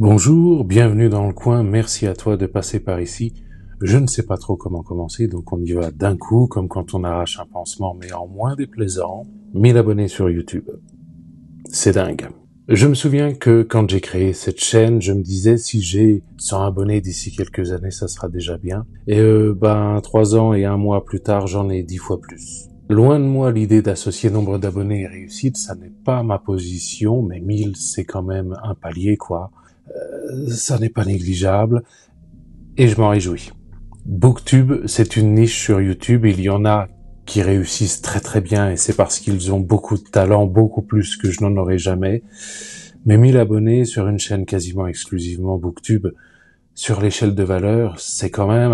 Bonjour, bienvenue dans le coin, merci à toi de passer par ici. Je ne sais pas trop comment commencer, donc on y va d'un coup, comme quand on arrache un pansement, mais en moins déplaisant. 1000 abonnés sur YouTube. C'est dingue. Je me souviens que quand j'ai créé cette chaîne, je me disais si j'ai 100 abonnés d'ici quelques années, ça sera déjà bien. Et 3 ans et 1 mois plus tard, j'en ai 10 fois plus. Loin de moi l'idée d'associer nombre d'abonnés et réussite, ça n'est pas ma position, mais 1000 c'est quand même un palier quoi. Ça n'est pas négligeable et je m'en réjouis. Booktube, c'est une niche sur YouTube, il y en a qui réussissent très très bien et c'est parce qu'ils ont beaucoup de talent, beaucoup plus que je n'en aurai jamais. Mais 1000 abonnés sur une chaîne quasiment exclusivement Booktube, sur l'échelle de valeur, c'est quand même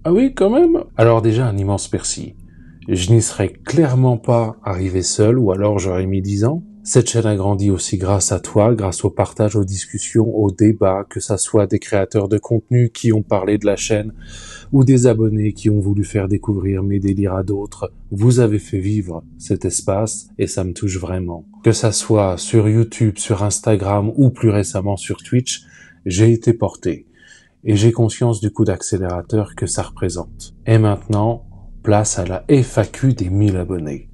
Ah oui, quand même. Alors déjà, un immense merci. Je n'y serais clairement pas arrivé seul, ou alors j'aurais mis 10 ans. Cette chaîne a grandi aussi grâce à toi, grâce au partage, aux discussions, aux débats, que ça soit des créateurs de contenu qui ont parlé de la chaîne, ou des abonnés qui ont voulu faire découvrir mes délires à d'autres. Vous avez fait vivre cet espace, et ça me touche vraiment. Que ça soit sur YouTube, sur Instagram, ou plus récemment sur Twitch, j'ai été porté. Et j'ai conscience du coup d'accélérateur que ça représente. Et maintenant, place à la FAQ des 1000 abonnés.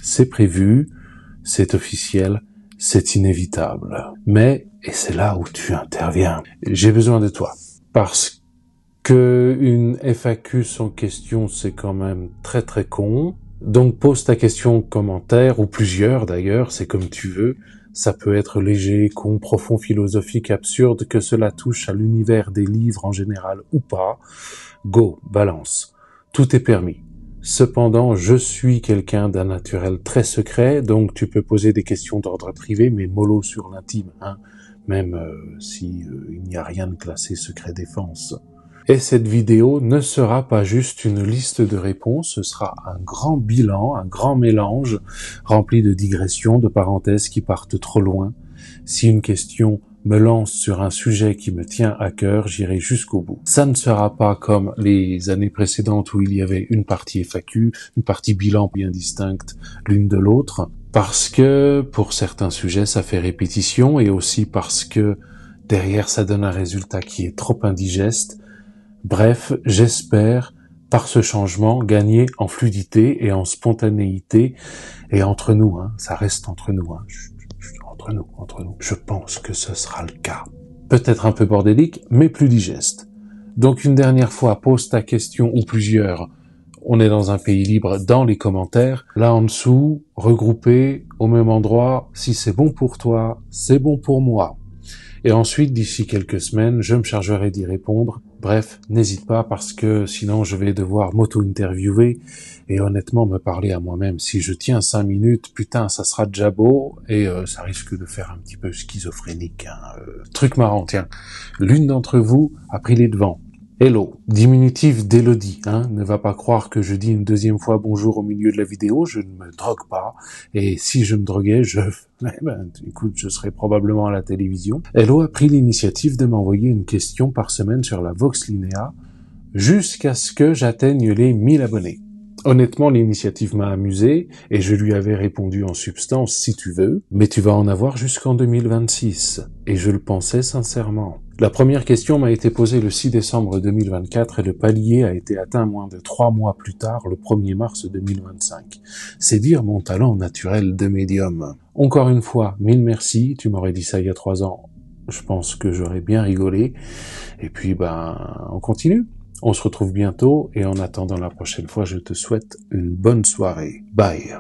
C'est prévu, c'est officiel, c'est inévitable. Mais, et c'est là où tu interviens, j'ai besoin de toi. Parce que une FAQ sans question, c'est quand même très très con. Donc pose ta question en commentaire, ou plusieurs d'ailleurs, c'est comme tu veux. Ça peut être léger, con, profond, philosophique, absurde, que cela touche à l'univers des livres en général ou pas. Go, balance. Tout est permis. Cependant, je suis quelqu'un d'un naturel très secret, donc tu peux poser des questions d'ordre privé, mais mollo sur l'intime, hein, même si il n'y a rien de classé secret défense. Et cette vidéo ne sera pas juste une liste de réponses, ce sera un grand bilan, un grand mélange, rempli de digressions, de parenthèses qui partent trop loin. Si une question me lance sur un sujet qui me tient à cœur, j'irai jusqu'au bout. Ça ne sera pas comme les années précédentes où il y avait une partie FAQ, une partie bilan bien distincte l'une de l'autre, parce que pour certains sujets ça fait répétition et aussi parce que derrière ça donne un résultat qui est trop indigeste. Bref, j'espère, par ce changement, gagner en fluidité et en spontanéité. Et entre nous, hein, ça reste entre nous, hein, entre nous. Je pense que ce sera le cas. Peut-être un peu bordélique, mais plus digeste. Donc une dernière fois, pose ta question ou plusieurs. On est dans un pays libre dans les commentaires. Là en dessous, regroupés au même endroit. Si c'est bon pour toi, c'est bon pour moi. Et ensuite, d'ici quelques semaines, je me chargerai d'y répondre. Bref, n'hésite pas parce que sinon je vais devoir m'auto-interviewer et honnêtement me parler à moi-même. Si je tiens 5 minutes, putain, ça sera déjà beau et ça risque de faire un petit peu schizophrénique. Hein. Truc marrant, tiens. L'une d'entre vous a pris les devants. Hello, diminutif d'Elodie, hein, ne va pas croire que je dis une deuxième fois bonjour au milieu de la vidéo, je ne me drogue pas, et si je me droguais, écoute, je serais probablement à la télévision. Hello a pris l'initiative de m'envoyer une question par semaine sur la Vox Linea, jusqu'à ce que j'atteigne les 1000 abonnés. Honnêtement, l'initiative m'a amusé, et je lui avais répondu en substance, si tu veux, mais tu vas en avoir jusqu'en 2026, et je le pensais sincèrement. La première question m'a été posée le 6 décembre 2024 et le palier a été atteint moins de 3 mois plus tard, le 1er mars 2025. C'est dire mon talent naturel de médium. Encore une fois, 1000 merci, tu m'aurais dit ça il y a 3 ans, je pense que j'aurais bien rigolé. Et puis, on continue. On se retrouve bientôt et en attendant la prochaine fois, je te souhaite une bonne soirée. Bye.